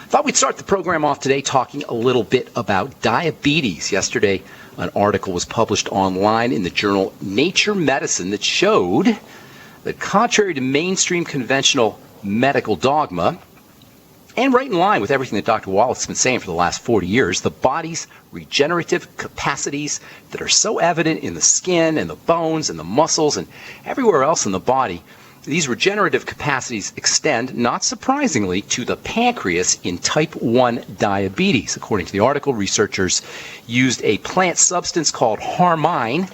Thought we'd start the program off today talking a little bit about diabetes. Yesterday, an article was published online in the journal Nature Medicine that showed that contrary to mainstream conventional medical dogma, and right in line with everything that Dr. Wallach's been saying for the last 40 years, the body's regenerative capacities that are so evident in the skin and the bones and the muscles and everywhere else in the body, these regenerative capacities extend, not surprisingly, to the pancreas in type 1 diabetes. According to the article, researchers used a plant substance called harmine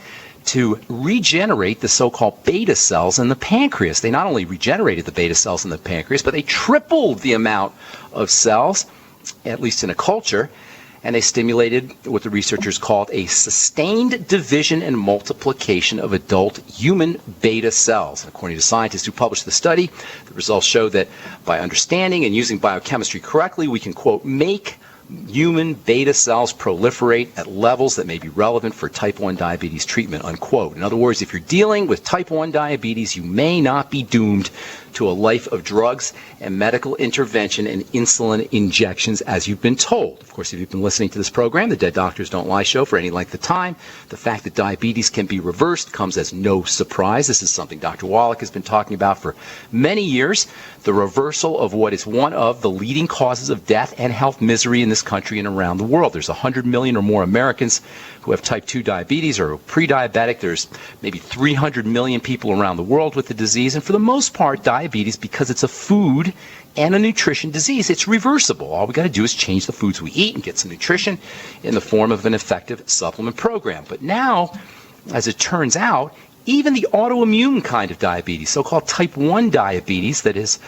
to regenerate the so-called beta cells in the pancreas. They not only regenerated the beta cells in the pancreas, but they tripled the amount of cells, at least in a culture, and they stimulated what the researchers called a sustained division and multiplication of adult human beta cells. And according to scientists who published the study, the results show that by understanding and using biochemistry correctly, we can, quote, make human beta cells proliferate at levels that may be relevant for type 1 diabetes treatment, unquote. In other words, if you're dealing with type 1 diabetes, you may not be doomed to a life of drugs and medical intervention and insulin injections as you've been told. Of course, if you've been listening to this program, the Dead Doctors Don't Lie show, for any length of time, the fact that diabetes can be reversed comes as no surprise. This is something Dr. Wallach has been talking about for many years, the reversal of what is one of the leading causes of death and health misery in this country and around the world. There's 100 million or more Americans who have type 2 diabetes or are pre-diabetic. There's maybe 300 million people around the world with the disease, and for the most part, diabetes, because it's a food and a nutrition disease, it's reversible. All we got to do is change the foods we eat and get some nutrition in the form of an effective supplement program. But now, as it turns out, even the autoimmune kind of diabetes, so-called type 1 diabetes that is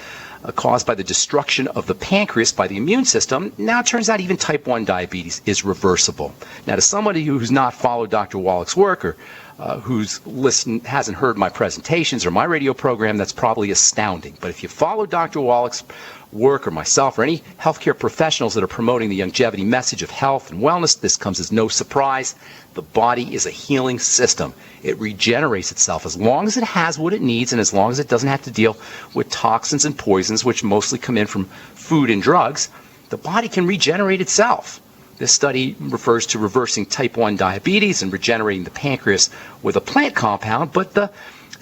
caused by the destruction of the pancreas by the immune system, now it turns out even type 1 diabetes is reversible. Now, to somebody who's not followed Dr. Wallach's work or hasn't heard my presentations or my radio program, that's probably astounding. But if you follow Dr. Wallach's work or myself or any healthcare professionals that are promoting the longevity message of health and wellness, this comes as no surprise. The body is a healing system. It regenerates itself as long as it has what it needs and as long as it doesn't have to deal with toxins and poisons, which mostly come in from food and drugs. The body can regenerate itself. This study refers to reversing type 1 diabetes and regenerating the pancreas with a plant compound, but the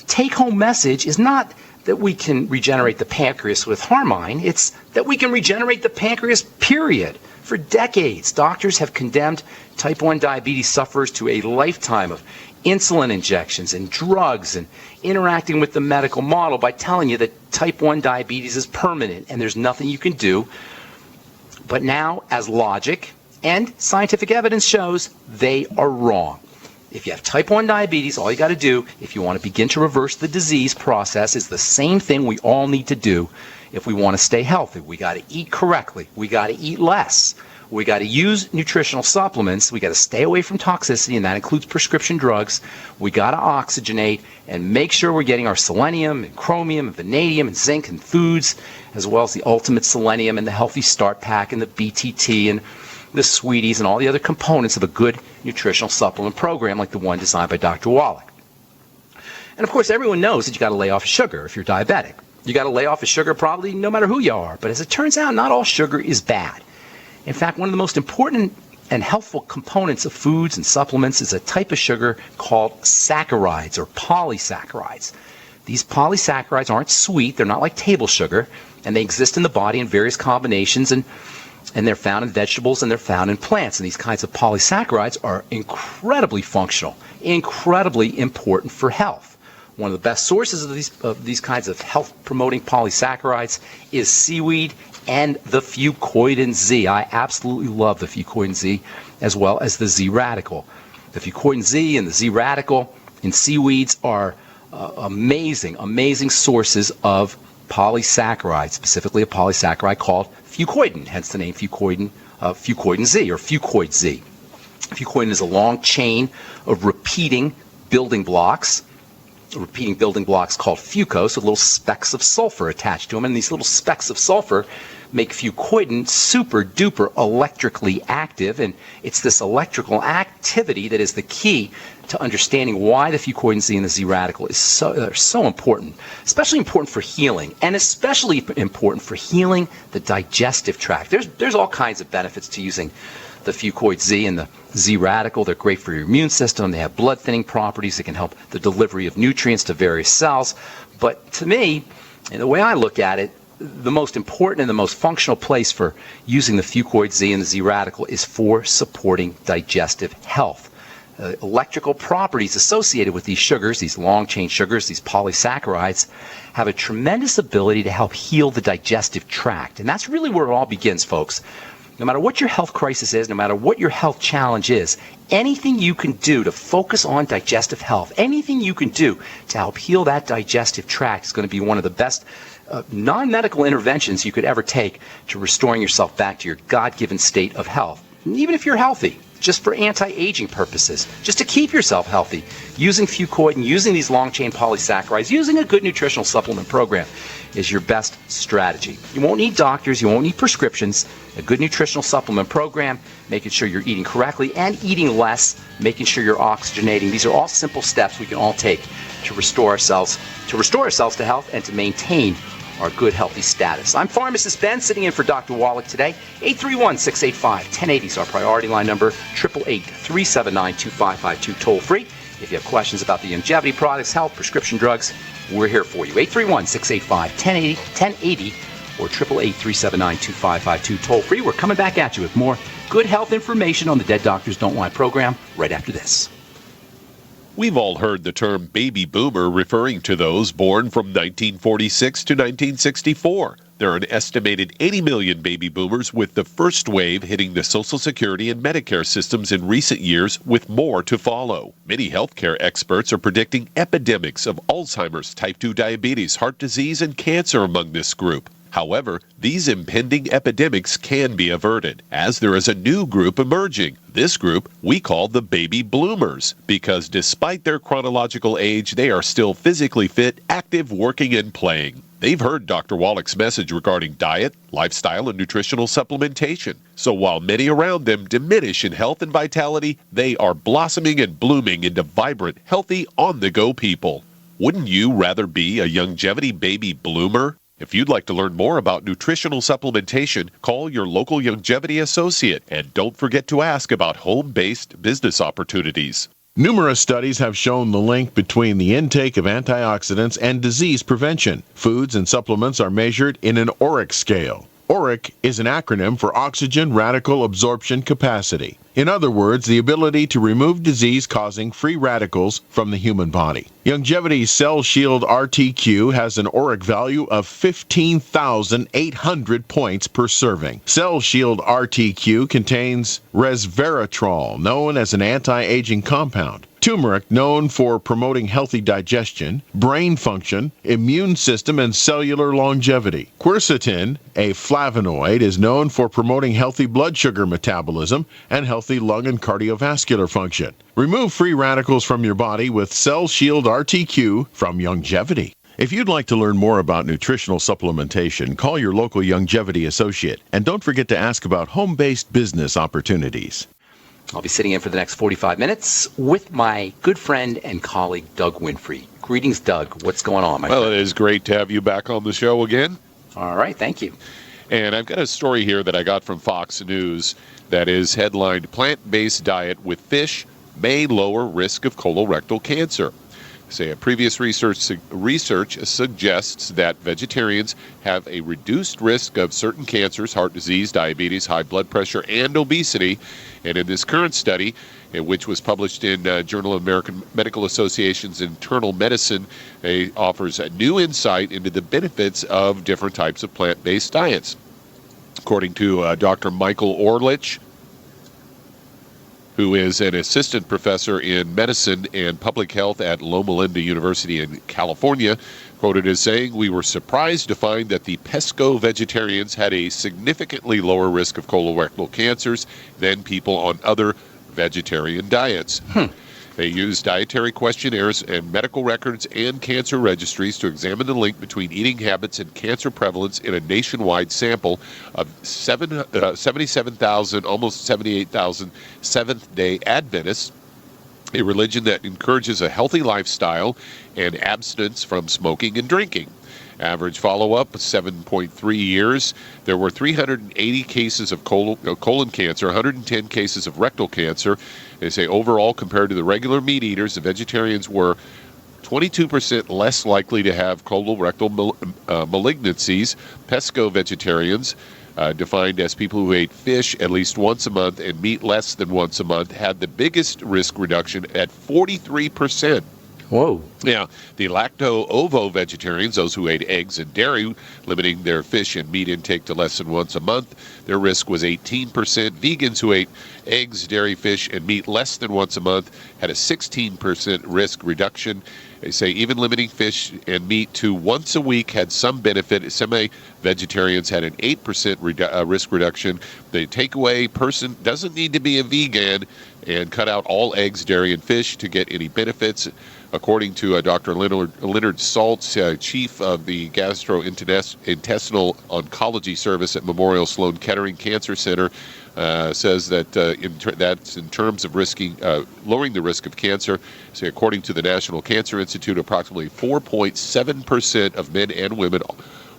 take-home message is not that we can regenerate the pancreas with harmine, it's that we can regenerate the pancreas, period. For decades, doctors have condemned type 1 diabetes sufferers to a lifetime of insulin injections and drugs and interacting with the medical model by telling you that type 1 diabetes is permanent and there's nothing you can do. But now, as logic and scientific evidence shows, they are wrong. If you have type 1 diabetes, all you got to do, if you want to begin to reverse the disease process, is the same thing we all need to do if we want to stay healthy. We got to eat correctly. We got to eat less. We got to use nutritional supplements. We got to stay away from toxicity, and that includes prescription drugs. We got to oxygenate and make sure we're getting our selenium and chromium and vanadium and zinc and foods, as well as the ultimate selenium and the Healthy Start Pack and the BTT and the sweeties and all the other components of a good nutritional supplement program like the one designed by Dr. Wallach. And of course, everyone knows that you got to lay off sugar if you're diabetic. You got to lay off of sugar probably no matter who you are. But as it turns out, not all sugar is bad. In fact, one of the most important and helpful components of foods and supplements is a type of sugar called saccharides or polysaccharides. These polysaccharides aren't sweet. They're not like table sugar. And they exist in the body in various combinations, and they're found in vegetables and they're found in plants. And these kinds of polysaccharides are incredibly functional, incredibly important for health. One of the best sources of these kinds of health-promoting polysaccharides is seaweed and the fucoidan Z. I absolutely love the fucoidan Z as well as the Z radical. The fucoidan Z and the Z radical in seaweeds are amazing sources of polysaccharides, specifically a polysaccharide called fucoidan, hence the name fucoidan Z or fucoid Z. Fucoidan is a long chain of repeating building blocks called fucose with little specks of sulfur attached to them. And these little specks of sulfur make fucoidan super duper electrically active, and it's this electrical activity that is the key to understanding why the fucoidan Z and the Z radical is so important, especially important for healing, and especially important for healing the digestive tract. There's all kinds of benefits to using the fucoid Z and the Z radical. They're great for your immune system. They have blood thinning properties that can help the delivery of nutrients to various cells. But to me, and the way I look at it, the most important and the most functional place for using the fucoid Z and the Z radical is for supporting digestive health. Electrical properties associated with these sugars, these long-chain sugars, these polysaccharides, have a tremendous ability to help heal the digestive tract. And that's really where it all begins, folks. No matter what your health crisis is, no matter what your health challenge is, anything you can do to focus on digestive health, anything you can do to help heal that digestive tract is going to be one of the best non-medical interventions you could ever take to restoring yourself back to your God-given state of health. And even if you're healthy, just for anti-aging purposes, just to keep yourself healthy, using fucoid and using these long-chain polysaccharides, using a good nutritional supplement program is your best strategy. You won't need doctors, you won't need prescriptions. A good nutritional supplement program, making sure you're eating correctly and eating less, making sure you're oxygenating. These are all simple steps we can all take to restore ourselves to health and to maintain our good, healthy status. I'm Pharmacist Ben, sitting in for Dr. Wallach today. 831-685-1080 is our priority line number. 888-379-2552, toll free. If you have questions about the longevity products, health, prescription drugs, we're here for you. 831-685-1080 or 888-379-2552, toll free. We're coming back at you with more good health information on the Dead Doctors Don't Lie program right after this. We've all heard the term baby boomer referring to those born from 1946 to 1964. There are an estimated 80 million baby boomers, with the first wave hitting the Social Security and Medicare systems in recent years, with more to follow. Many healthcare experts are predicting epidemics of Alzheimer's, type 2 diabetes, heart disease, and cancer among this group. However, these impending epidemics can be averted, as there is a new group emerging. This group we call the baby bloomers, because despite their chronological age, they are still physically fit, active, working, and playing. They've heard Dr. Wallach's message regarding diet, lifestyle, and nutritional supplementation. So while many around them diminish in health and vitality, they are blossoming and blooming into vibrant, healthy, on-the-go people. Wouldn't you rather be a longevity baby bloomer? If you'd like to learn more about nutritional supplementation, call your local longevity associate, and don't forget to ask about home-based business opportunities. Numerous studies have shown the link between the intake of antioxidants and disease prevention. Foods and supplements are measured in an ORAC scale. ORAC is an acronym for Oxygen Radical Absorption Capacity. In other words, the ability to remove disease-causing free radicals from the human body. Longevity's Cell Shield RTQ has an ORAC value of 15,800 points per serving. Cell Shield RTQ contains resveratrol, known as an anti-aging compound. Turmeric, known for promoting healthy digestion, brain function, immune system, and cellular longevity. Quercetin, a flavonoid, is known for promoting healthy blood sugar metabolism and healthy lung and cardiovascular function. Remove free radicals from your body with Cell Shield RTQ from Longevity. If you'd like to learn more about nutritional supplementation, call your local Longevity associate. And don't forget to ask about home-based business opportunities. I'll be sitting in for the next 45 minutes with my good friend and colleague, Doug Winfrey. Greetings, Doug. What's going on, my friend? Well, it is great to have you back on the show again. All right, thank you. And I've got a story here that I got from Fox News that is headlined, "Plant-Based Diet with Fish May Lower Risk of Colorectal Cancer." Say a previous research suggests that vegetarians have a reduced risk of certain cancers, heart disease, diabetes, high blood pressure, and obesity. And in this current study, which was published in Journal of American Medical Association's Internal Medicine, offers a new insight into the benefits of different types of plant-based diets. According to Dr. Michael Orlich, who is an assistant professor in medicine and public health at Loma Linda University in California, quoted as saying, "We were surprised to find that the pesco vegetarians had a significantly lower risk of colorectal cancers than people on other vegetarian diets." They use dietary questionnaires and medical records and cancer registries to examine the link between eating habits and cancer prevalence in a nationwide sample of 77,000, almost 78,000 Seventh-day Adventists, a religion that encourages a healthy lifestyle and abstinence from smoking and drinking. Average follow-up, 7.3 years. There were 380 cases of colon cancer, 110 cases of rectal cancer. They say overall, compared to the regular meat eaters, the vegetarians were 22% less likely to have colorectal malignancies. Pesco vegetarians, defined as people who ate fish at least once a month and meat less than once a month, had the biggest risk reduction at 43%. Whoa. Yeah, the lacto-ovo vegetarians, those who ate eggs and dairy, limiting their fish and meat intake to less than once a month, their risk was 18%. Vegans who ate eggs, dairy, fish, and meat less than once a month had a 16% risk reduction. They say even limiting fish and meat to once a week had some benefit. Semi-vegetarians had an 8% risk reduction. The takeaway person doesn't need to be a vegan and cut out all eggs, dairy, and fish to get any benefits. According to Dr. Leonard Saltz, chief of the gastrointestinal oncology service at Memorial Sloan Kettering Cancer Center, says that that's in terms of lowering the risk of cancer. So according to the National Cancer Institute, approximately 4.7% of men and women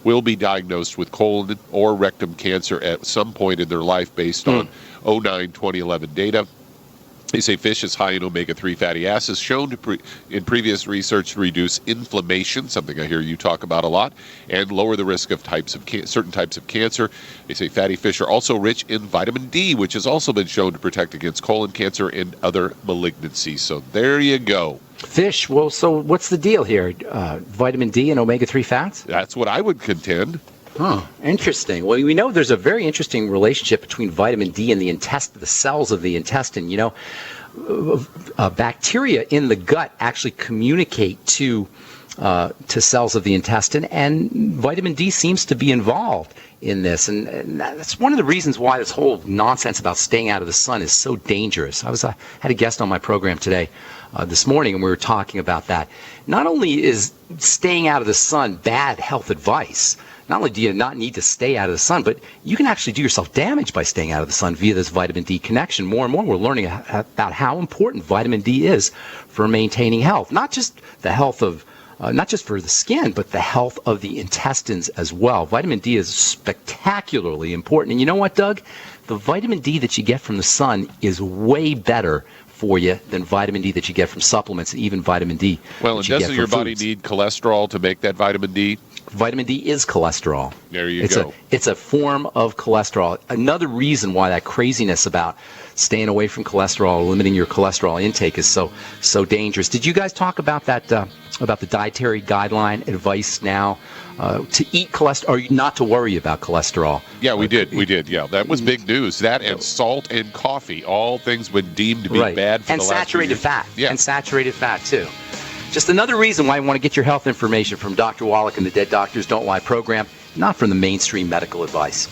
will be diagnosed with colon or rectum cancer at some point in their life based on 2009-2011 data. They say fish is high in omega-3 fatty acids, shown in previous research to reduce inflammation, something I hear you talk about a lot, and lower the risk of certain types of cancer. They say fatty fish are also rich in vitamin D, which has also been shown to protect against colon cancer and other malignancies. So there you go. Fish, well, so what's the deal here? Vitamin D and omega-3 fats? That's what I would contend. Huh, interesting. Well, we know there's a very interesting relationship between vitamin D and the cells of the intestine. You know, bacteria in the gut actually communicate to cells of the intestine, and vitamin D seems to be involved in this. And that's one of the reasons why this whole nonsense about staying out of the sun is so dangerous. I had a guest on my program today, this morning, and we were talking about that. Not only is staying out of the sun bad health advice, not only do you not need to stay out of the sun, but you can actually do yourself damage by staying out of the sun via this vitamin D connection. More and more we're learning about how important vitamin D is for maintaining health. Not just the health of, not just for the skin, but the health of the intestines as well. Vitamin D is spectacularly important. And you know what, Doug? The vitamin D that you get from the sun is way better for you than vitamin D that you get from supplements, and even vitamin D. Well, and doesn't your body need cholesterol to make that vitamin D? Vitamin D is cholesterol. There you go. It's a form of cholesterol. Another reason why that craziness about staying away from cholesterol, limiting your cholesterol intake is so dangerous. Did you guys talk about that, about the dietary guideline advice now to eat cholesterol, or not to worry about cholesterol? Yeah, we did. Yeah, that was big news. That and salt and coffee, all things been deemed to be bad for and the last saturated fat. Yeah. And saturated fat, too. Just another reason why I want to get your health information from Dr. Wallach and the Dead Doctors Don't Lie program, not from the mainstream medical advice.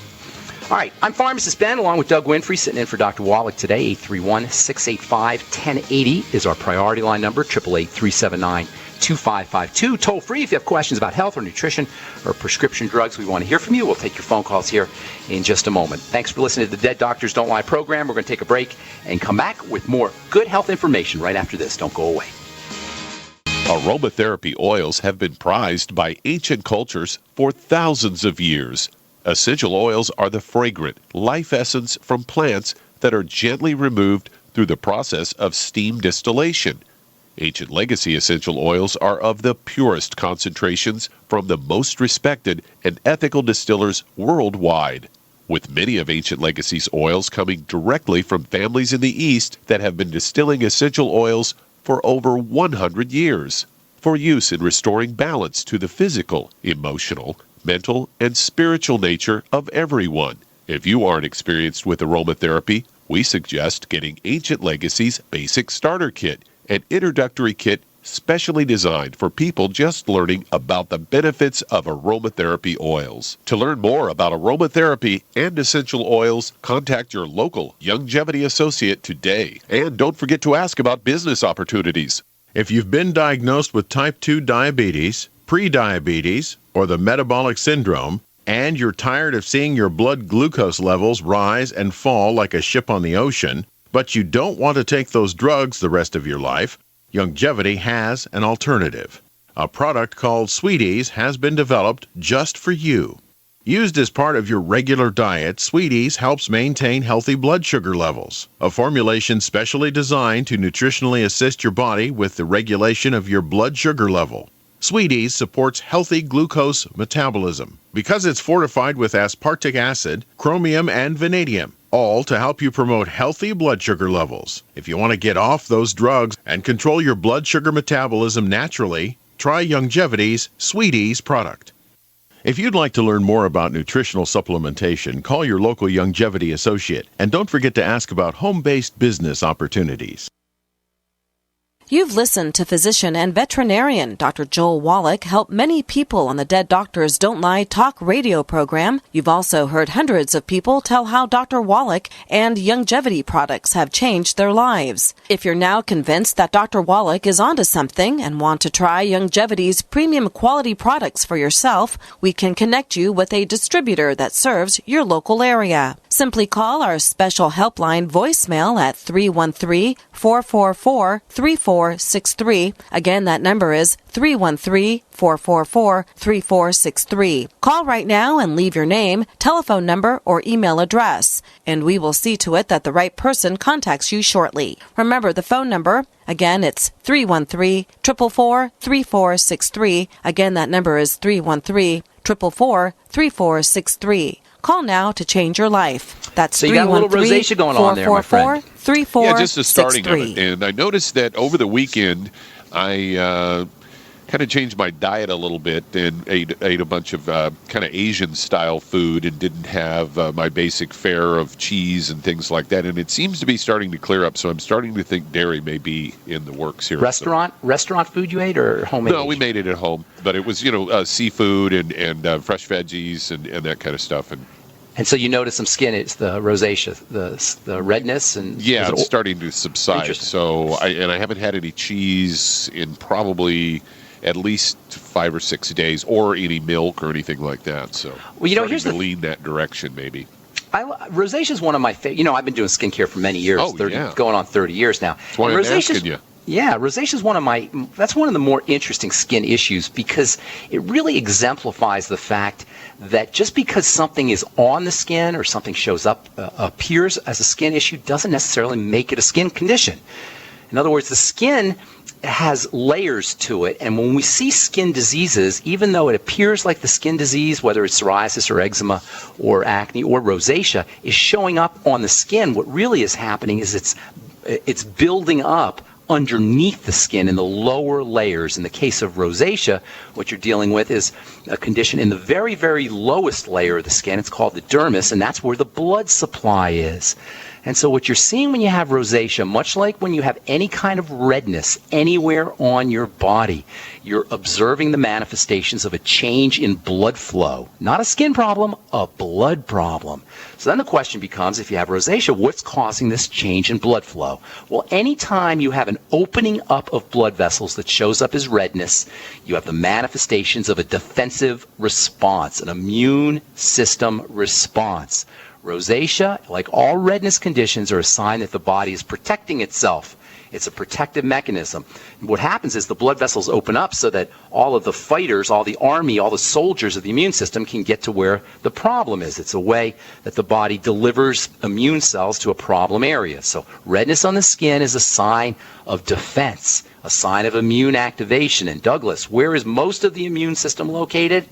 All right, I'm Pharmacist Ben, along with Doug Winfrey, sitting in for Dr. Wallach today. 831-685-1080 is our priority line number, 888-379-2552. Toll free if you have questions about health or nutrition or prescription drugs. We want to hear from you. We'll take your phone calls here in just a moment. Thanks for listening to the Dead Doctors Don't Lie program. We're going to take a break and come back with more good health information right after this. Don't go away. Aromatherapy oils have been prized by ancient cultures for thousands of years. Essential oils are the fragrant life essence from plants that are gently removed through the process of steam distillation. Ancient legacy essential oils are of the purest concentrations from the most respected and ethical distillers worldwide, with many of Ancient Legacy's oils coming directly from families in the East that have been distilling essential oils for over 100 years, for use in restoring balance to the physical, emotional, mental, and spiritual nature of everyone. If you aren't experienced with aromatherapy, we suggest getting Ancient Legacy's Basic Starter Kit, an introductory kit specially designed for people just learning about the benefits of aromatherapy oils. To learn more about aromatherapy and essential oils, contact your local Longevity associate today. And don't forget to ask about business opportunities. If you've been diagnosed with type 2 diabetes, prediabetes, or the metabolic syndrome, and you're tired of seeing your blood glucose levels rise and fall like a ship on the ocean, but you don't want to take those drugs the rest of your life, Longevity has an alternative. A product called Sweeties has been developed just for you. Used as part of your regular diet, Sweeties helps maintain healthy blood sugar levels, a formulation specially designed to nutritionally assist your body with the regulation of your blood sugar level. Sweeties supports healthy glucose metabolism because it's fortified with aspartic acid, chromium, and vanadium, all to help you promote healthy blood sugar levels. If you want to get off those drugs and control your blood sugar metabolism naturally, try Longevity's Sweeties product. If you'd like to learn more about nutritional supplementation, call your local Longevity associate, and don't forget to ask about home-based business opportunities. You've listened to physician and veterinarian Dr. Joel Wallach help many people on the Dead Doctors Don't Lie talk radio program. You've also heard hundreds of people tell how Dr. Wallach and Longevity products have changed their lives. If you're now convinced that Dr. Wallach is onto something and want to try Longevity's premium quality products for yourself, we can connect you with a distributor that serves your local area. Simply call our special helpline voicemail at 313-444-3463. Again, that number is 313-444-3463. Call right now and leave your name, telephone number, or email address, and we will see to it that the right person contacts you shortly. Remember the phone number. Again, it's 313-444-3463. Again, that number is 313-444-3463. Call now to change your life. That's so you got a little rosacea going on there, my friend. 444-3463. Yeah, just the starting of it. And I noticed that over the weekend, I kind of changed my diet a little bit and ate a bunch of kind of Asian-style food and didn't have my basic fare of cheese and things like that. And it seems to be starting to clear up, so I'm starting to think dairy may be in the works here. Restaurant food you ate or homemade? No, we made it at home. But it was, seafood and fresh veggies and that kind of stuff. And so you notice some skin, it's the rosacea, the redness, and yeah, it's starting to subside. So I haven't had any cheese in probably at least 5 or 6 days, or any milk or anything like that. So here's to lean that direction maybe. Rosacea is one of my favorite. I've been doing skincare for many years, going on 30 years now. That's why I'm asking you. Yeah, rosacea is that's one of the more interesting skin issues because it really exemplifies the fact that just because something is on the skin or something shows up, appears as a skin issue, doesn't necessarily make it a skin condition. In other words, the skin has layers to it, and when we see skin diseases, even though it appears like the skin disease, whether it's psoriasis or eczema or acne or rosacea, is showing up on the skin, what really is happening is it's building up underneath the skin in the lower layers. In the case of rosacea, what you're dealing with is a condition in the very, very lowest layer of the skin. It's called the dermis, and that's where the blood supply is. And so what you're seeing when you have rosacea, much like when you have any kind of redness anywhere on your body, you're observing the manifestations of a change in blood flow. Not a skin problem, a blood problem. So then the question becomes, if you have rosacea, what's causing this change in blood flow? Well, anytime you have an opening up of blood vessels that shows up as redness, you have the manifestations of a defensive response, an immune system response. Rosacea, like all redness conditions, are a sign that the body is protecting itself. It's a protective mechanism. And what happens is the blood vessels open up so that all of the fighters, all the army, all the soldiers of the immune system can get to where the problem is. It's a way that the body delivers immune cells to a problem area. So redness on the skin is a sign of defense, a sign of immune activation. And Douglas, where is most of the immune system located?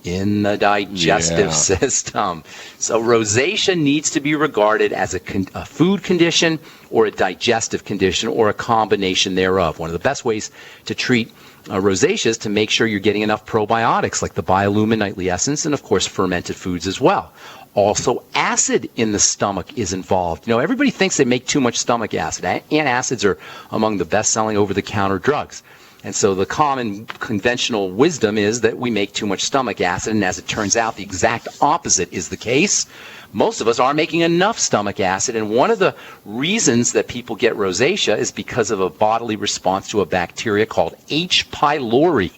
In the digestive system. So rosacea needs to be regarded as a food condition or a digestive condition or a combination thereof. One of the best ways to treat rosacea is to make sure you're getting enough probiotics like the Biolumin Nightly Essence and, of course, fermented foods as well. Also, acid in the stomach is involved. Everybody thinks they make too much stomach acid. Antacids are among the best-selling over-the-counter drugs. And so the common conventional wisdom is that we make too much stomach acid, and as it turns out, the exact opposite is the case. Most of us aren't making enough stomach acid, and one of the reasons that people get rosacea is because of a bodily response to a bacteria called H. pylori.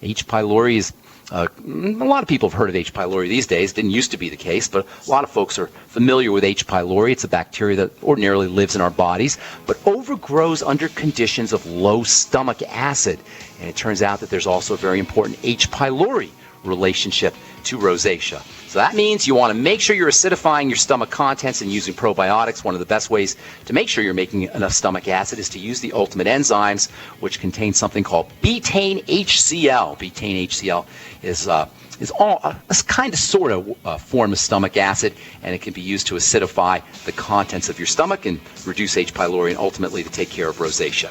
H. pylori is a lot of people have heard of H. pylori these days. Didn't used to be the case, but a lot of folks are familiar with H. pylori. It's a bacteria that ordinarily lives in our bodies, but overgrows under conditions of low stomach acid. And it turns out that there's also a very important H. pylori relationship to rosacea. So that means you want to make sure you're acidifying your stomach contents and using probiotics. One of the best ways to make sure you're making enough stomach acid is to use the ultimate enzymes, which contain something called betaine HCl. Betaine HCl is a kind of sort of form of stomach acid, and it can be used to acidify the contents of your stomach and reduce H. pylori and ultimately to take care of rosacea.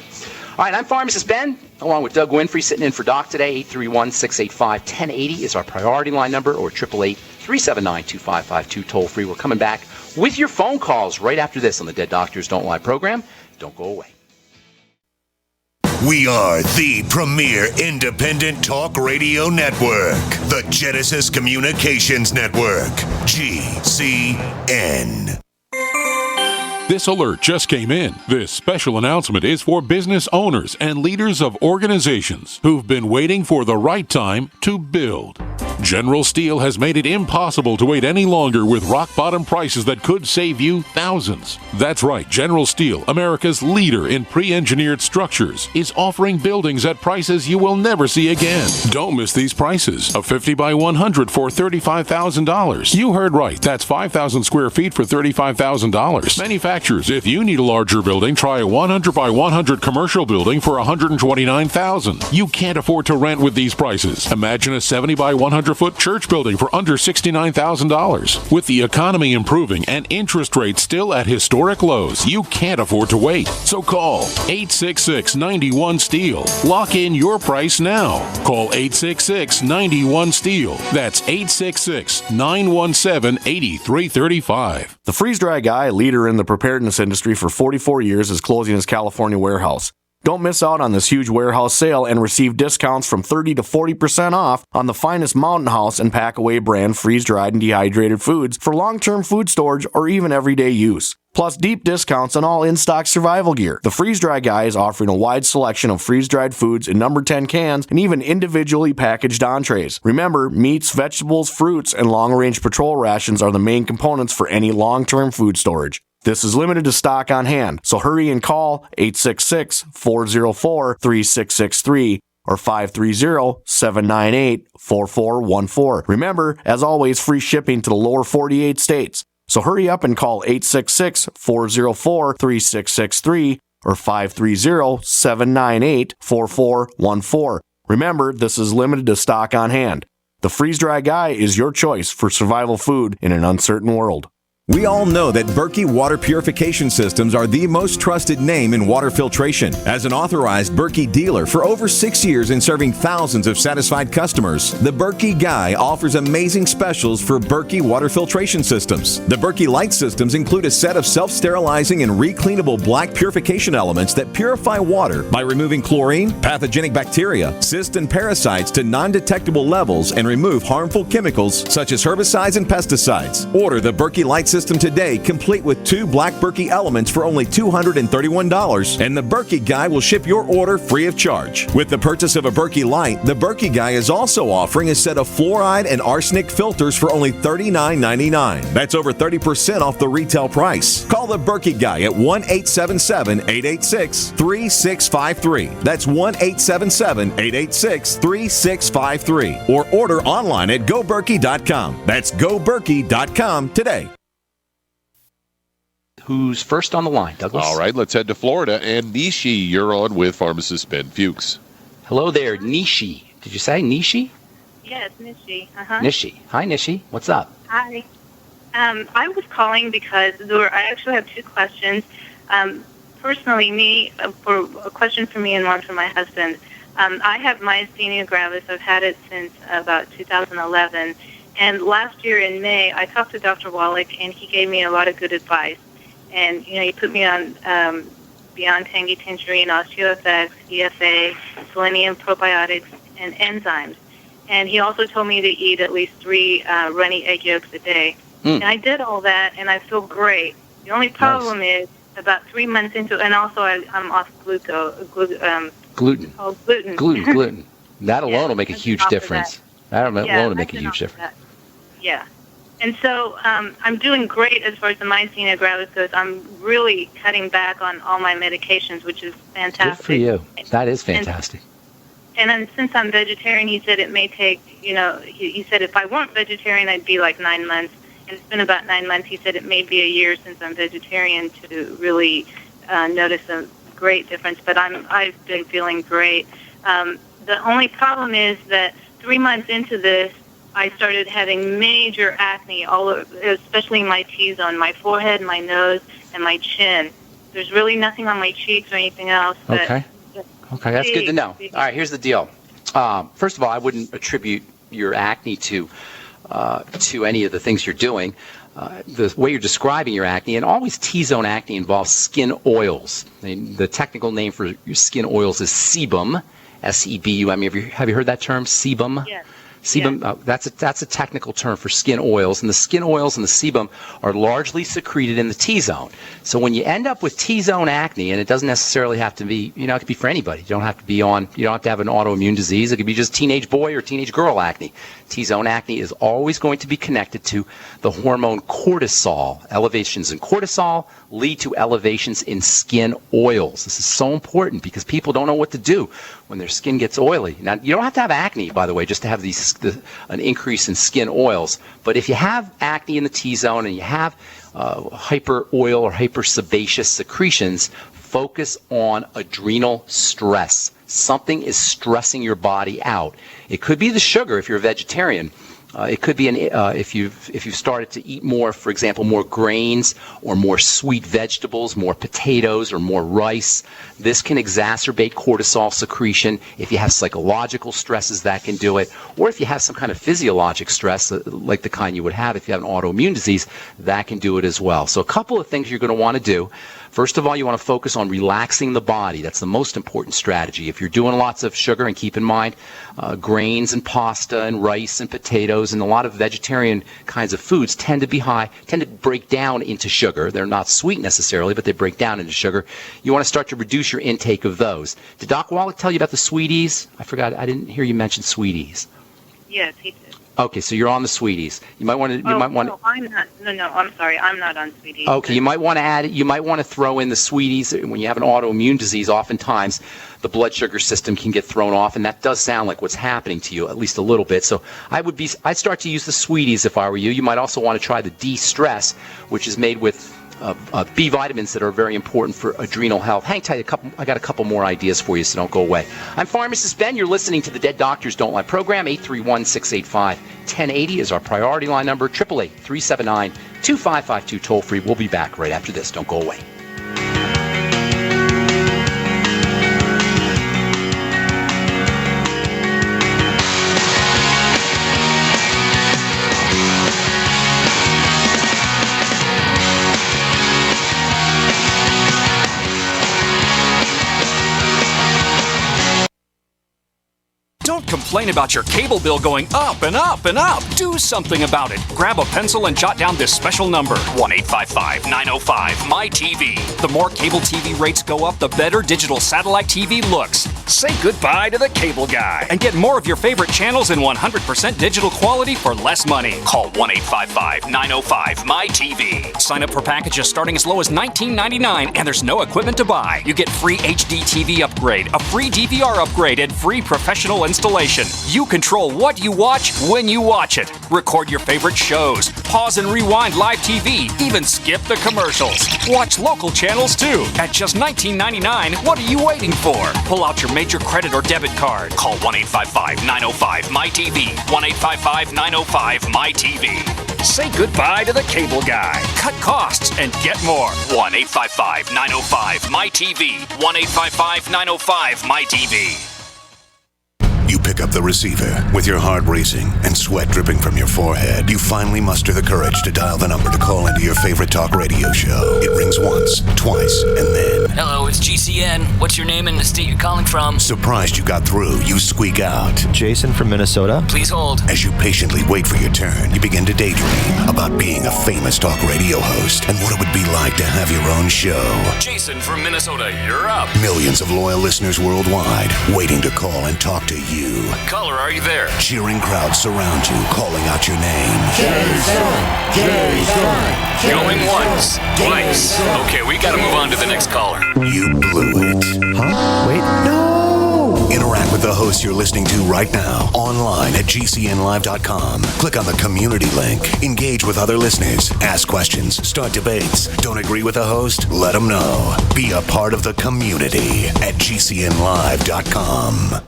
All right, I'm Pharmacist Ben, along with Doug Winfrey, sitting in for Doc today. 831-685-1080 is our priority line number, or 888-379-2552, toll free. We're coming back with your phone calls right after this on the Dead Doctors Don't Lie program. Don't go away. We are the premier independent talk radio network, the Genesis Communications Network, GCN. This alert just came in. This special announcement is for business owners and leaders of organizations who've been waiting for the right time to build. General Steel has made it impossible to wait any longer with rock-bottom prices that could save you thousands. That's right, General Steel, America's leader in pre-engineered structures, is offering buildings at prices you will never see again. Don't miss these prices. A 50 by 100 for $35,000. You heard right, that's 5,000 square feet for $35,000. Manufacturers, if you need a larger building, try a 100 by 100 commercial building for $129,000. You can't afford to rent with these prices. Imagine a 70 by 100-foot church building for under $69,000. With the economy improving and interest rates still at historic lows, you can't afford to wait. So call 866-91-STEEL. Lock in your price now. Call 866-91-STEEL. That's 866-917-8335. The freeze-dry guy, leader in the preparedness industry for 44 years, is closing his California warehouse. Don't miss out on this huge warehouse sale and receive discounts from 30 to 40% off on the finest Mountain House and Packaway brand freeze-dried and dehydrated foods for long-term food storage or even everyday use. Plus deep discounts on all in-stock survival gear. The Freeze-Dry Guy is offering a wide selection of freeze-dried foods in number 10 cans and even individually packaged entrees. Remember, meats, vegetables, fruits, and long-range patrol rations are the main components for any long-term food storage. This is limited to stock on hand, so hurry and call 866-404-3663 or 530-798-4414. Remember, as always, free shipping to the lower 48 states. So hurry up and call 866-404-3663 or 530-798-4414. Remember, this is limited to stock on hand. The Freeze-Dry Guy is your choice for survival food in an uncertain world. We all know that Berkey water purification systems are the most trusted name in water filtration. As an authorized Berkey dealer for over 6 years and serving thousands of satisfied customers, the Berkey Guy offers amazing specials for Berkey water filtration systems. The Berkey Light systems include a set of self-sterilizing and recleanable black purification elements that purify water by removing chlorine, pathogenic bacteria, cysts, and parasites to non-detectable levels and remove harmful chemicals such as herbicides and pesticides. Order the Berkey Light system today, complete with 2 black Berkey elements for only $231, and the Berkey Guy will ship your order free of charge. With the purchase of a Berkey Light, the Berkey Guy is also offering a set of fluoride and arsenic filters for only $39.99. That's over 30% off the retail price. Call the Berkey Guy at 1-877-886-3653. That's 1-877-886-3653. Or order online at goberkey.com. That's goberkey.com today. Who's first on the line, Douglas? All right, let's head to Florida. And Nishi, you're on with Pharmacist Ben Fuchs. Hello there, Nishi. Did you say Nishi? Yes, Nishi. Nishi. Hi, Nishi. What's up? Hi. I was calling because I actually have 2 questions. Personally, for a question for me and one for my husband. I have myasthenia gravis. I've had it since about 2011. And last year in May, I talked to Dr. Wallach, and he gave me a lot of good advice. And, he put me on beyond tangy tangerine, OsteoFX, EFA, selenium, probiotics, and enzymes. And he also told me to eat at least 3 runny egg yolks a day. And I did all that, and I feel great. The only problem is about 3 months into, and also I'm off gluten. Gluten. That alone will make a huge difference. That alone will make a huge difference. Yeah. And so I'm doing great as far as the myasthenia gravis goes. I'm really cutting back on all my medications, which is fantastic. Good for you. That is fantastic. And then since I'm vegetarian, he said it may take, he said if I weren't vegetarian, I'd be like 9 months. And it's been about 9 months. He said it may be a year since I'm vegetarian to really notice a great difference. But I've been feeling great. The only problem is that 3 months into this, I started having major acne, all over, especially my T-zone, my forehead, my nose, and my chin. There's really nothing on my cheeks or anything else. Okay, that's good to know. All right, here's the deal. First of all, I wouldn't attribute your acne to any of the things you're doing. The way you're describing your acne, and always T-zone acne involves skin oils. The technical name for your skin oils is sebum, S-E-B-U. I mean, have you heard that term, sebum? Yes. Sebum, that's a technical term for skin oils, and the skin oils and the sebum are largely secreted in the T-zone. So when you end up with T-zone acne, and it doesn't necessarily have to be, it could be for anybody. You don't have to have an autoimmune disease. It could be just teenage boy or teenage girl acne. T-zone acne is always going to be connected to the hormone cortisol. Elevations in cortisol lead to elevations in skin oils. This is so important because people don't know what to do when their skin gets oily. Now, you don't have to have acne, by the way, just to have an increase in skin oils. But if you have acne in the T-zone and you have hyper oil or hyper sebaceous secretions, focus on adrenal stress. Something is stressing your body out. It could be the sugar if you're a vegetarian. It could be if you've started to eat more, for example, more grains or more sweet vegetables, more potatoes or more rice. This can exacerbate cortisol secretion. If you have psychological stresses, that can do it. Or if you have some kind of physiologic stress, like the kind you would have if you have an autoimmune disease, that can do it as well. So a couple of things you're going to want to do. First of all, you want to focus on relaxing the body. That's the most important strategy. If you're doing lots of sugar, and keep in mind, grains and pasta and rice and potatoes and a lot of vegetarian kinds of foods tend to break down into sugar. They're not sweet necessarily, but they break down into sugar. You want to start to reduce your intake of those. Did Doc Wallach tell you about the sweeties? I forgot. I didn't hear you mention sweeties. Yes, he did. Okay, so you're on the sweeties. You might want to. No, I'm not. No, I'm sorry. I'm not on sweeties. Okay, you might want to add. You might want to throw in the sweeties when you have an autoimmune disease. Oftentimes, the blood sugar system can get thrown off, and that does sound like what's happening to you, at least a little bit. So I'd start to use the sweeties if I were you. You might also want to try the D-Stress, which is made with B vitamins that are very important for adrenal health. Hang tight, I got a couple more ideas for you, so don't go away. I'm Pharmacist Ben. You're listening to the Dead Doctors Don't Lie program. 831-685-1080 is our priority line number. 888-379-2552 toll free. We'll be back right after this. Don't go away. Don't complain about your cable bill going up and up and up. Do something about it. Grab a pencil and jot down this special number, 1-855-905-MY-TV. The more cable TV rates go up, the better digital satellite TV looks. Say goodbye to the cable guy and get more of your favorite channels in 100% digital quality for less money. Call 1-855-905-MY-TV. Sign up for packages starting as low as $19.99, and there's no equipment to buy. You get free HD TV upgrade, a free DVR upgrade, and free professional installation. You control what you watch when you watch it. Record your favorite shows, pause and rewind live TV, even skip the commercials. Watch local channels too. At just $19.99, what are you waiting for? Pull out your major credit or debit card. Call 1-855-905-MY-TV. 1-855-905-MY-TV. Say goodbye to the cable guy. Cut costs and get more. 1-855-905-MY-TV. 1-855-905-MY-TV. You pick up the receiver. With your heart racing and sweat dripping from your forehead, you finally muster the courage to dial the number to call into your favorite talk radio show. It rings once, twice, and then... Hello, it's GCN. What's your name and the state you're calling from? Surprised you got through, you squeak out. Jason from Minnesota. Please hold. As you patiently wait for your turn, you begin to daydream about being a famous talk radio host and what it would be like to have your own show. Jason from Minnesota, you're up. Millions of loyal listeners worldwide waiting to call and talk to you. Caller, are you there? Cheering crowds surround you, calling out your name. Jason! Jason! Going once, twice. Okay, we gotta move on to the next caller. You blew it. Huh? Wait, no! Interact with the host you're listening to right now, online at gcnlive.com. Click on the community link. Engage with other listeners. Ask questions. Start debates. Don't agree with the host? Let them know. Be a part of the community at gcnlive.com.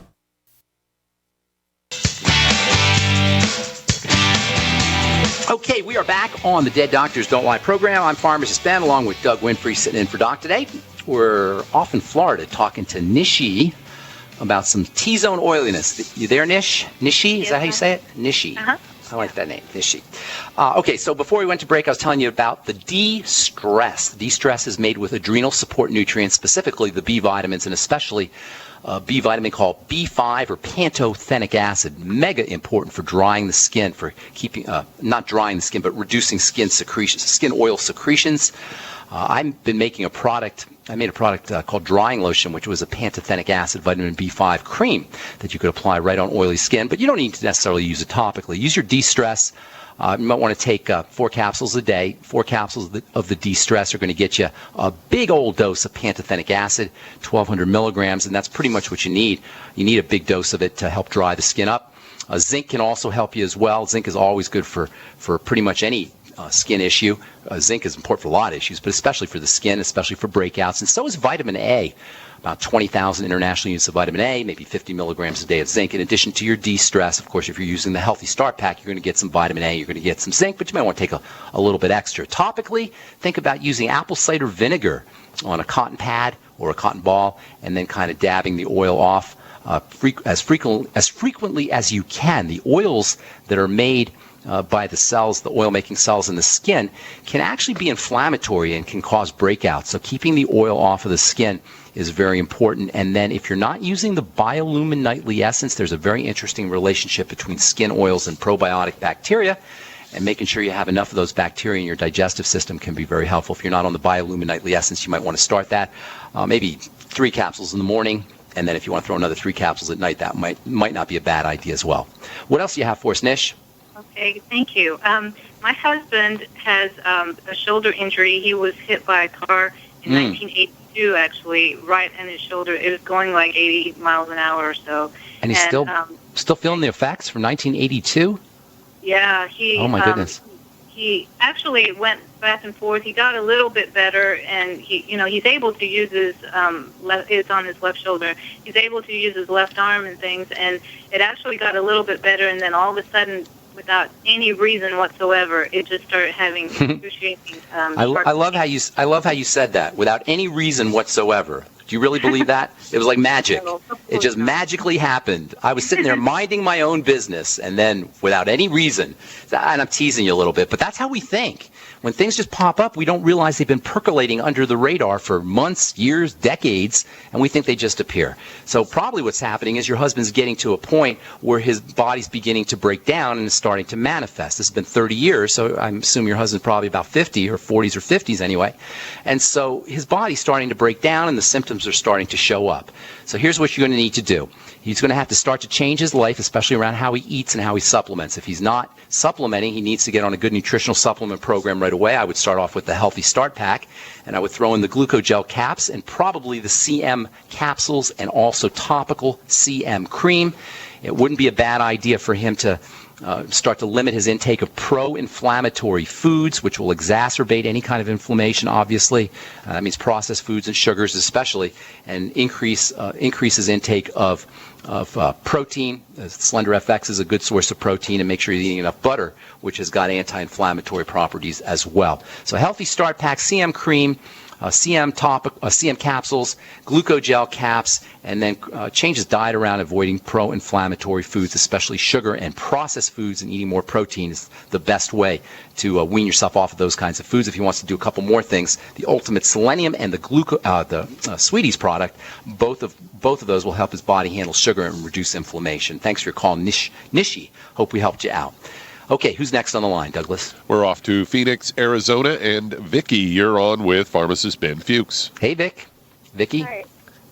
Okay, we are back on the Dead Doctors Don't Lie program. I'm Pharmacist Ben, along with Doug Winfrey, sitting in for Doc today. We're off in Florida talking to Nishi about some T-zone oiliness. You there, Nish? Nishi? Is that how you say it? Nishi. Uh-huh. I like that name, Nishi. Okay, so before we went to break, I was telling you about the D-stress. The D-stress is made with adrenal support nutrients, specifically the B vitamins, and especially B vitamin called B5 or pantothenic acid. Mega important for drying the skin, for keeping, not drying the skin, but reducing skin secretions, skin oil secretions. I've been making a product. I made a product called Drying Lotion, which was a pantothenic acid vitamin B5 cream that you could apply right on oily skin, but you don't need to necessarily use it topically. Use your D-stress. You might want to take 4 capsules a day. 4 capsules of the D-stress are going to get you a big old dose of pantothenic acid, 1,200 milligrams, and that's pretty much what you need. You need a big dose of it to help dry the skin up. Zinc can also help you as well. Zinc is always good for pretty much any skin issue. Zinc is important for a lot of issues, but especially for the skin, especially for breakouts. And so is vitamin A. About 20,000 international units of vitamin A, maybe 50 milligrams a day of zinc. In addition to your D-stress, of course, if you're using the Healthy Start Pack, you're going to get some vitamin A, you're going to get some zinc, but you might want to take a little bit extra. Topically, think about using apple cider vinegar on a cotton pad or a cotton ball, and then kind of dabbing the oil off as frequently as you can. The oils that are made by the cells, the oil-making cells in the skin, can actually be inflammatory and can cause breakouts. So keeping the oil off of the skin is very important. And then if you're not using the Biolumin Nightly Essence, there's a very interesting relationship between skin oils and probiotic bacteria. And making sure you have enough of those bacteria in your digestive system can be very helpful. If you're not on the Biolumin Nightly Essence, you might want to start that. Maybe 3 capsules in the morning. And then if you want to throw another 3 capsules at night, that might not be a bad idea as well. What else do you have for us, Nish? Okay, thank you. My husband has a shoulder injury. He was hit by a car in 1982, actually, right in his shoulder. It was going like 80 miles an hour or so. And he's still feeling the effects from 1982? Yeah, oh my goodness. He actually went back and forth. He got a little bit better, and he's able to use his it's on his left shoulder. He's able to use his left arm and things, and it actually got a little bit better, and then all of a sudden, without any reason whatsoever, it just started having excruciating. I love how you said that. Without any reason whatsoever. Do you really believe that? It was like magic. It just magically happened. I was sitting there minding my own business, and then without any reason, and I'm teasing you a little bit, but that's how we think. When things just pop up, we don't realize they've been percolating under the radar for months, years, decades, and we think they just appear. So probably what's happening is your husband's getting to a point where his body's beginning to break down and is starting to manifest. This has been 30 years, so I assume your husband's probably about 50 or 40s or 50s anyway. And so his body's starting to break down and the symptoms are starting to show up. So here's what you're going to need to do. He's going to have to start to change his life, especially around how he eats and how he supplements. If he's not supplementing, he needs to get on a good nutritional supplement program right away. I would start off with the Healthy Start Pack, and I would throw in the glucogel caps and probably the CM capsules and also topical CM cream. It wouldn't be a bad idea for him to start to limit his intake of pro-inflammatory foods, which will exacerbate any kind of inflammation, obviously. That means processed foods and sugars especially, and increase his intake of protein. Slender FX is a good source of protein, and make sure you're eating enough butter, which has got anti-inflammatory properties as well. So Healthy Start Pack, CM cream, CM capsules, glucogel caps, and then change his diet around, avoiding pro-inflammatory foods, especially sugar and processed foods, and eating more protein is the best way to wean yourself off of those kinds of foods. If he wants to do a couple more things, the Ultimate Selenium and the Sweeties product, both of those will help his body handle sugar and reduce inflammation. Thanks for your call, Nishi. Hope we helped you out. Okay, who's next on the line, Douglas? We're off to Phoenix, Arizona, and Vicki, you're on with Pharmacist Ben Fuchs. Hey, Vicki. Hi.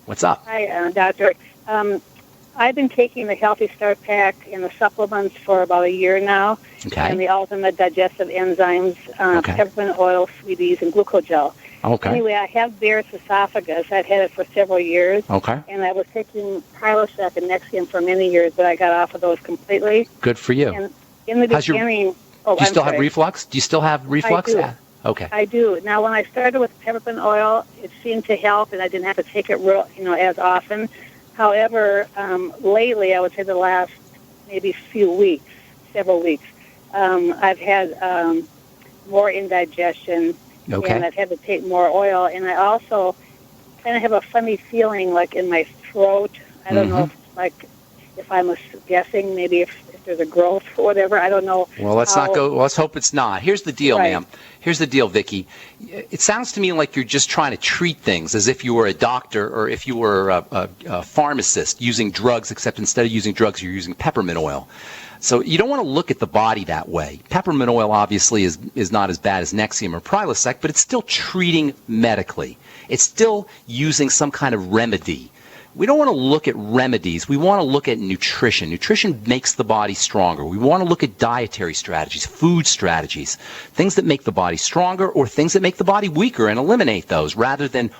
What's up? Hi, Doctor. I've been taking the Healthy Start Pack and the supplements for about a year now, and the Ultimate Digestive Enzymes, peppermint oil, Sweeties, and glucogel. Okay. Anyway, I have Barrett's esophagus. I've had it for several years. Okay. And I was taking Prilosec and Nexium for many years, but I got off of those completely. Good for you. And in the beginning... do you still have reflux? Do you still have reflux? I do. Okay. I do. Now, when I started with peppermint oil, it seemed to help, and I didn't have to take it as often. However, lately, I would say the last maybe several weeks, I've had more indigestion, and I've had to take more oil, and I also kind of have a funny feeling like in my throat. I don't know if I'm guessing maybe if there's a growth or whatever. I don't know. Well, let's not go. Let's hope it's not. Here's the deal, ma'am. Here's the deal, Vicki. It sounds to me like you're just trying to treat things as if you were a doctor or if you were a pharmacist using drugs, except instead of using drugs, you're using peppermint oil. So you don't want to look at the body that way. Peppermint oil obviously is not as bad as Nexium or Prilosec, but it's still treating medically. It's still using some kind of remedy. We don't want to look at remedies. We want to look at nutrition. Nutrition makes the body stronger. We want to look at dietary strategies, food strategies, things that make the body stronger or things that make the body weaker, and eliminate those rather than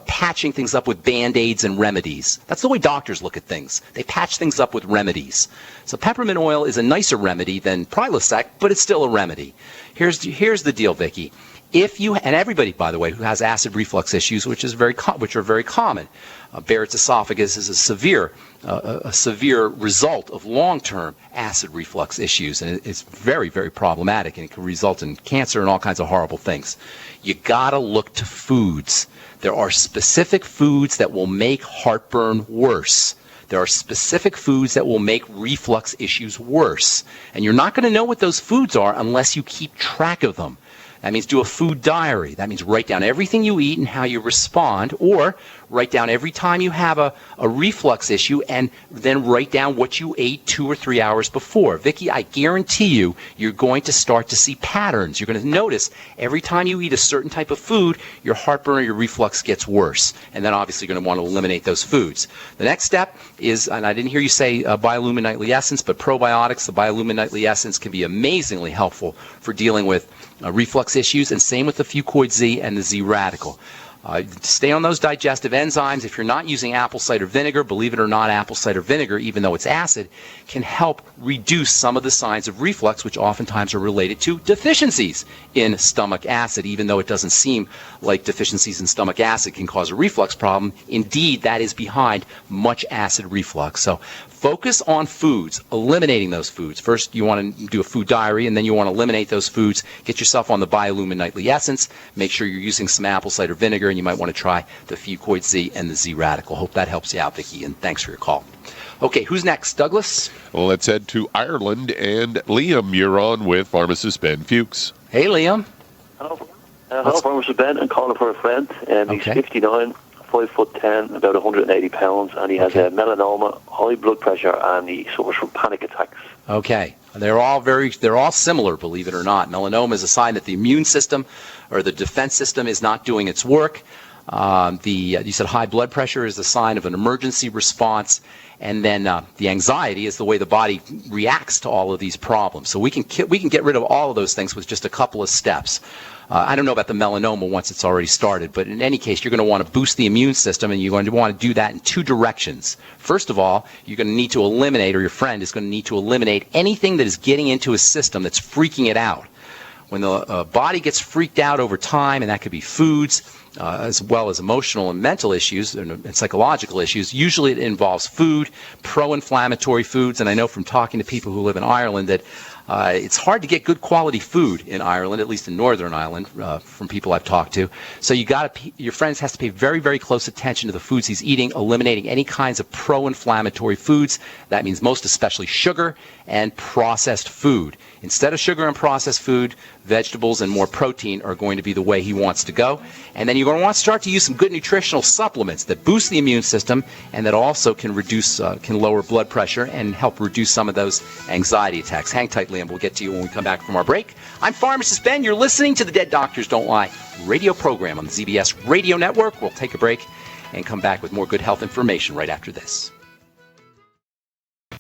patching things up with Band-Aids and remedies. That's the way doctors look at things. They patch things up with remedies. So peppermint oil is a nicer remedy than Prilosec, but it's still a remedy. Here's the deal, Vicki. If you, and everybody, by the way, who has acid reflux issues, which are very common, Barrett's esophagus is a severe result of long-term acid reflux issues, and it's very, very problematic, and it can result in cancer and all kinds of horrible things. You gotta look to foods. There are specific foods that will make heartburn worse. There are specific foods that will make reflux issues worse, and you're not going to know what those foods are unless you keep track of them. That means do a food diary. That means write down everything you eat and how you respond, or write down every time you have a reflux issue and then write down what you ate 2 or 3 hours before. Vicki, I guarantee you're going to start to see patterns. You're going to notice every time you eat a certain type of food, your heartburn or your reflux gets worse. And then obviously you're going to want to eliminate those foods. The next step is, and I didn't hear you say Biolumin Nightly Essence, but probiotics, the Biolumin Nightly Essence can be amazingly helpful for dealing with reflux issues, and same with the Fucoid Z and the Z Radical. Stay on those digestive enzymes. If you're not using apple cider vinegar, believe it or not, apple cider vinegar, even though it's acid, can help reduce some of the signs of reflux, which oftentimes are related to deficiencies in stomach acid. Even though it doesn't seem like deficiencies in stomach acid can cause a reflux problem, indeed, that is behind much acid reflux. So focus on foods, eliminating those foods. First, you want to do a food diary, and then you want to eliminate those foods. Get yourself on the Biolumin Nightly Essence. Make sure you're using some apple cider vinegar, and you might want to try the Fucoid Z and the Z Radical. Hope that helps you out, Vicki, and thanks for your call. Okay, who's next? Douglas? Well, let's head to Ireland, and Liam, you're on with Pharmacist Ben Fuchs. Hey, Liam. Hello. Hello, Pharmacist Ben. I'm calling for a friend. He's 59, 5'10", about 180 pounds, and he has melanoma, high blood pressure, and he suffers from panic attacks. Okay. They're all similar, believe it or not. Melanoma is a sign that the immune system or the defense system is not doing its work. You said high blood pressure is a sign of an emergency response, and then the anxiety is the way the body reacts to all of these problems. So we can get rid of all of those things with just a couple of steps. I don't know about the melanoma once it's already started, but in any case, you're going to want to boost the immune system, and you're going to want to do that in 2 directions. First of all, you're going to need to eliminate, or your friend is going to need to eliminate anything that is getting into his system that's freaking it out. When the body gets freaked out over time, and that could be foods, as well as emotional and mental issues and psychological issues, usually it involves food, pro-inflammatory foods. And I know from talking to people who live in Ireland that it's hard to get good quality food in Ireland, at least in Northern Ireland, from people I've talked to. So your friend has to pay very, very close attention to the foods he's eating, eliminating any kinds of pro-inflammatory foods. That means most especially sugar and processed food. Instead of sugar and processed food, vegetables and more protein are going to be the way he wants to go. And then you're going to want to start to use some good nutritional supplements that boost the immune system and that also can lower blood pressure and help reduce some of those anxiety attacks. Hang tight, Liam. We'll get to you when we come back from our break. I'm Pharmacist Ben. You're listening to the Dead Doctors Don't Lie radio program on the ZBS Radio Network. We'll take a break and come back with more good health information right after this.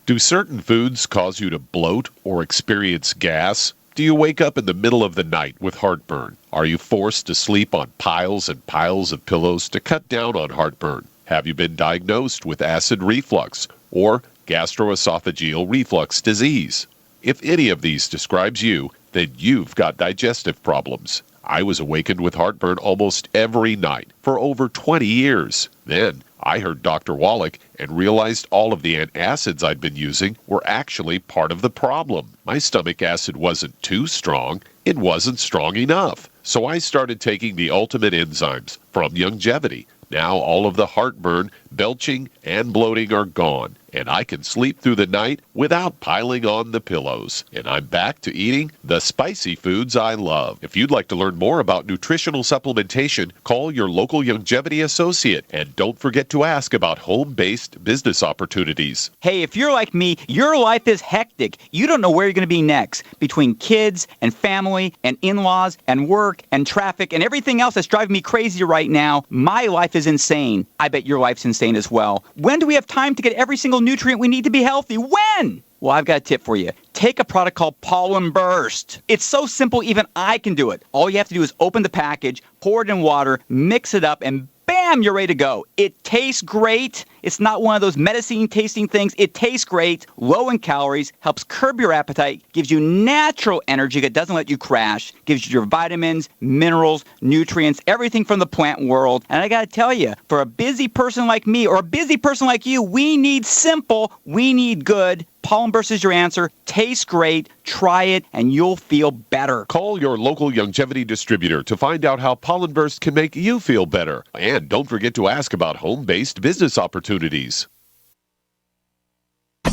Do certain foods cause you to bloat or experience gas? Do you wake up in the middle of the night with heartburn? Are you forced to sleep on piles and piles of pillows to cut down on heartburn? Have you been diagnosed with acid reflux or gastroesophageal reflux disease? If any of these describes you, then you've got digestive problems. I was awakened with heartburn almost every night for over 20 years. Then I heard Dr. Wallach and realized all of the antacids I'd been using were actually part of the problem. My stomach acid wasn't too strong, it wasn't strong enough. So I started taking the ultimate enzymes from Longevity. Now all of the heartburn, belching, and bloating are gone, and I can sleep through the night without piling on the pillows. And I'm back to eating the spicy foods I love. If you'd like to learn more about nutritional supplementation, call your local Longevity associate, and don't forget to ask about home-based business opportunities. Hey, if you're like me, your life is hectic. You don't know where you're going to be next. Between kids and family and in-laws and work and traffic and everything else that's driving me crazy right now, my life is insane. I bet your life's insane as well. When do we have time to get every single nutrient we need to be healthy? When? Well, I've got a tip for you. Take a product called Pollen Burst. It's so simple, even I can do it. All you have to do is open the package, pour it in water, mix it up, and bam, you're ready to go. It tastes great. It's not one of those medicine-tasting things. It tastes great, low in calories, helps curb your appetite, gives you natural energy that doesn't let you crash, gives you your vitamins, minerals, nutrients, everything from the plant world. And I got to tell you, for a busy person like me or a busy person like you, we need simple, we need good. Pollen Burst is your answer. Tastes great. Try it, and you'll feel better. Call your local Longevity distributor to find out how Pollen Burst can make you feel better. And don't forget to ask about home-based business opportunities.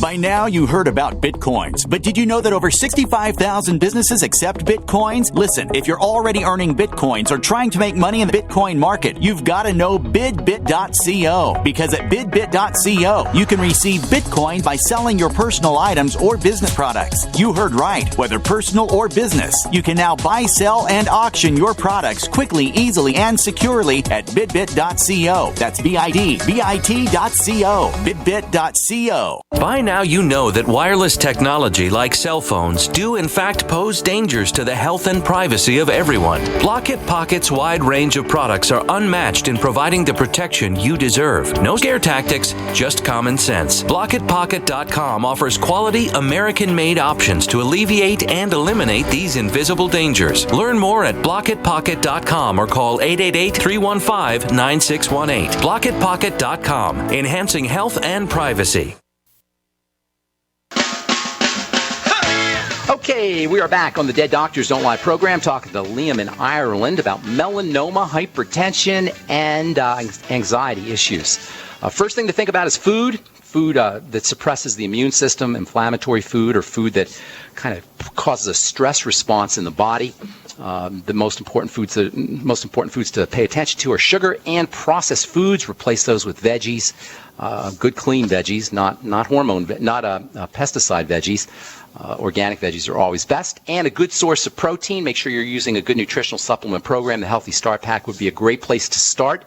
By now, you heard about Bitcoins, but did you know that over 65,000 businesses accept Bitcoins? Listen, if you're already earning Bitcoins or trying to make money in the Bitcoin market, you've got to know bidbit.co, because at bidbit.co, you can receive Bitcoin by selling your personal items or business products. You heard right, whether personal or business. You can now buy, sell, and auction your products quickly, easily, and securely at bidbit.co. That's bidbit.co. Bidbit.co. By now you know that wireless technology like cell phones do in fact pose dangers to the health and privacy of everyone. Blockit Pocket's wide range of products are unmatched in providing the protection you deserve. No scare tactics, just common sense. BlockitPocket.com offers quality American-made options to alleviate and eliminate these invisible dangers. Learn more at BlockitPocket.com or call 888-315-9618. BlockitPocket.com, enhancing health and privacy. Okay, we are back on the Dead Doctors Don't Lie program, talking to Liam in Ireland about melanoma, hypertension, and anxiety issues. First thing to think about is food that suppresses the immune system, inflammatory food, or food that kind of causes a stress response in the body. The most important foods to pay attention to are sugar and processed foods. Replace those with veggies, good clean veggies, not pesticide veggies. Organic veggies are always best, and a good source of protein. Make sure you're using a good nutritional supplement program. The Healthy Start Pack would be a great place to start.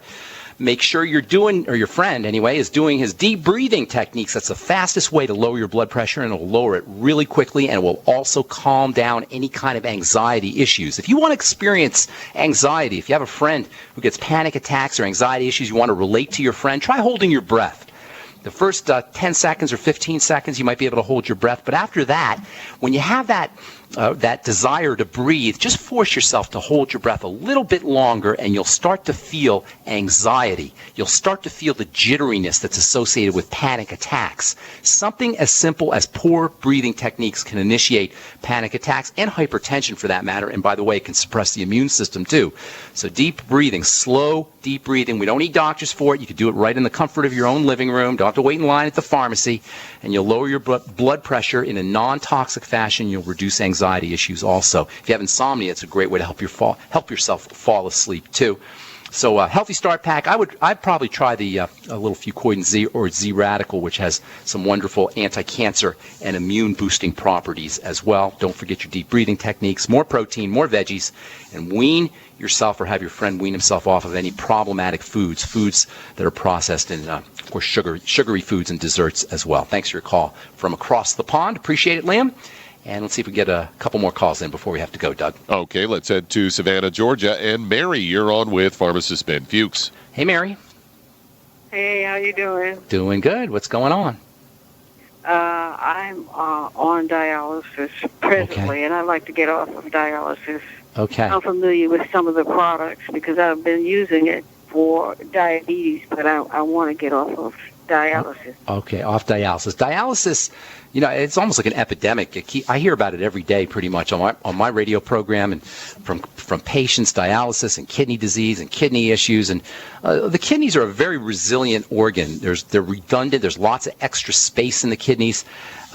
Make sure you're doing, or your friend anyway, is doing his deep breathing techniques. That's the fastest way to lower your blood pressure, and it'll lower it really quickly, and it will also calm down any kind of anxiety issues. If you want to experience anxiety, if you have a friend who gets panic attacks or anxiety issues, you want to relate to your friend, try holding your breath. The first 10 seconds or 15 seconds, you might be able to hold your breath. But after that, when you have that that desire to breathe, just force yourself to hold your breath a little bit longer, and you'll start to feel anxiety. You'll start to feel the jitteriness that's associated with panic attacks. Something as simple as poor breathing techniques can initiate panic attacks and hypertension for that matter. And by the way, it can suppress the immune system too. So deep breathing, slow, deep breathing. We don't need doctors for it. You can do it right in the comfort of your own living room. Don't have to wait in line at the pharmacy. And you'll lower your blood pressure in a non-toxic fashion. You'll reduce anxiety issues also. If you have insomnia, it's a great way to help yourself fall asleep too. So Healthy Start Pack, I'd probably try the a little Fucoid Z or Z Radical, which has some wonderful anti-cancer and immune boosting properties as well. Don't forget your deep breathing techniques, more protein, more veggies, and wean yourself or have your friend wean himself off of any problematic foods that are processed in, of course, sugary foods and desserts as well. Thanks for your call from across the pond. Appreciate it, Liam. And let's see if we get a couple more calls in before we have to go, Doug. Okay, let's head to Savannah, Georgia. And Mary, you're on with Pharmacist Ben Fuchs. Hey, Mary. Hey, how you doing? Doing good. What's going on? I'm on dialysis presently, and I'd like to get off of dialysis. Okay. I'm familiar with some of the products because I've been using it for diabetes, but I want to get off of dialysis. Okay, off dialysis. Dialysis, it's almost like an epidemic. I hear about it every day pretty much on my radio program, and from patients, dialysis and kidney disease and kidney issues. And the kidneys are a very resilient organ. They're redundant. There's lots of extra space in the kidneys.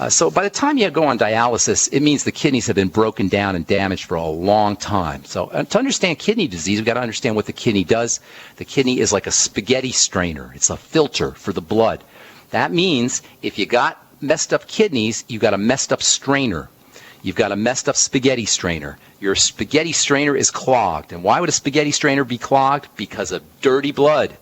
So by the time you go on dialysis, it means the kidneys have been broken down and damaged for a long time. So to understand kidney disease, we've got to understand what the kidney does. The kidney is like a spaghetti strainer. It's a filter for the blood. That means if you got messed up kidneys, you've got a messed up strainer. You've got a messed up spaghetti strainer. Your spaghetti strainer is clogged. And why would a spaghetti strainer be clogged? Because of dirty blood.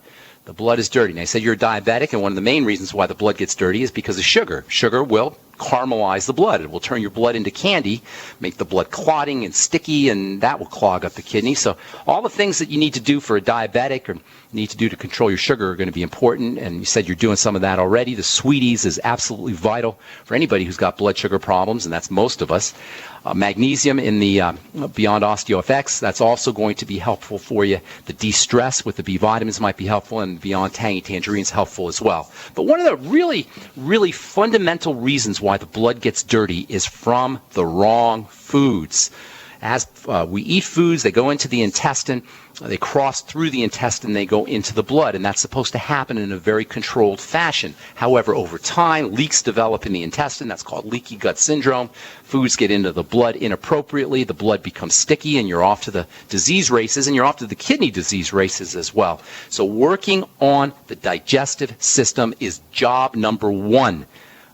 The blood is dirty. And I said you're a diabetic, and one of the main reasons why the blood gets dirty is because of sugar. Sugar will caramelize the blood. It will turn your blood into candy, make the blood clotting and sticky, and that will clog up the kidney. So all the things that you need to do for a diabetic or need to do to control your sugar are going to be important, and you said you're doing some of that already. The Sweeties is absolutely vital for anybody who's got blood sugar problems, and that's most of us. Magnesium in the Beyond OsteoFX, that's also going to be helpful for you. The De-Stress with the B vitamins might be helpful, and Beyond Tangy Tangerine is helpful as well. But one of the really, really fundamental reasons why the blood gets dirty is from the wrong foods. As we eat foods, they go into the intestine, they cross through the intestine, they go into the blood, and that's supposed to happen in a very controlled fashion. However, over time, leaks develop in the intestine. That's called leaky gut syndrome. Foods get into the blood inappropriately. The blood becomes sticky, and you're off to the disease races, and you're off to the kidney disease races as well. So working on the digestive system is job number one,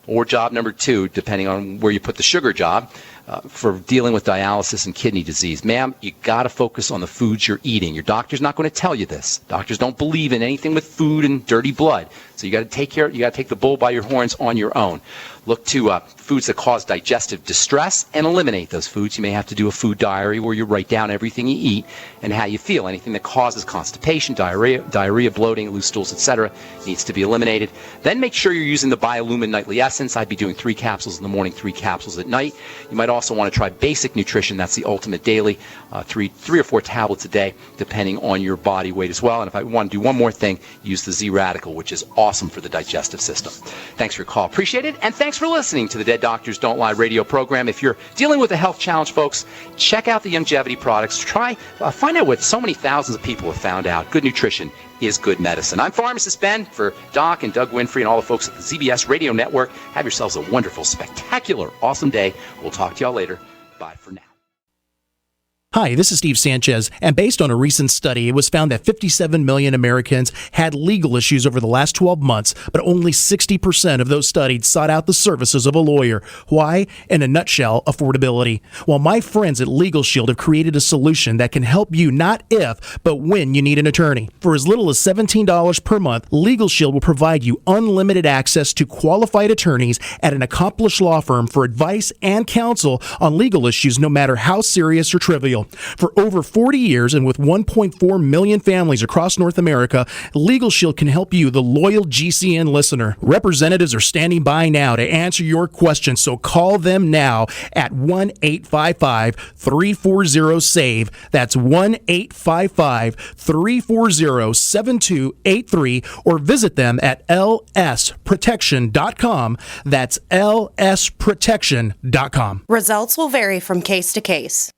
or job number two, depending on where you put the sugar job. For dealing with dialysis and kidney disease. Ma'am, you got to focus on the foods you're eating. Your doctor's not going to tell you this. Doctors don't believe in anything with food and dirty blood. So you got to take the bull by your horns on your own. Look to foods that cause digestive distress and eliminate those foods. You may have to do a food diary where you write down everything you eat and how you feel. Anything that causes constipation, diarrhea, bloating, loose stools, etc. needs to be eliminated. Then make sure you're using the Biolumin Nightly Essence. I'd be doing 3 capsules in the morning, 3 capsules at night. You might also want to try Basic Nutrition. That's the ultimate daily, 3 or 4 tablets a day, depending on your body weight as well. And if I want to do one more thing, use the Z Radical, which is awesome for the digestive system. Thanks for your call. Appreciate it. And thanks for listening to the Dead Doctors Don't Lie radio program. If you're dealing with a health challenge, folks, check out the Youngevity products. Find out what so many thousands of people have found out. Good nutrition is good medicine. I'm Pharmacist Ben for Doc and Doug Winfrey and all the folks at the ZBS Radio Network. Have yourselves a wonderful, spectacular, awesome day. We'll talk to y'all later. Bye for now. Hi, this is Steve Sanchez, and based on a recent study, it was found that 57 million Americans had legal issues over the last 12 months, but only 60% of those studied sought out the services of a lawyer. Why? In a nutshell, affordability. Well, my friends at Legal Shield have created a solution that can help you not if, but when you need an attorney. For as little as $17 per month, Legal Shield will provide you unlimited access to qualified attorneys at an accomplished law firm for advice and counsel on legal issues, no matter how serious or trivial. Shield. For over 40 years and with 1.4 million families across North America, Legal Shield can help you, the loyal GCN listener. Representatives are standing by now to answer your questions, so call them now at 1-855-340-SAVE. That's 1-855-340-7283, or visit them at lsprotection.com. That's lsprotection.com. Results will vary from case to case.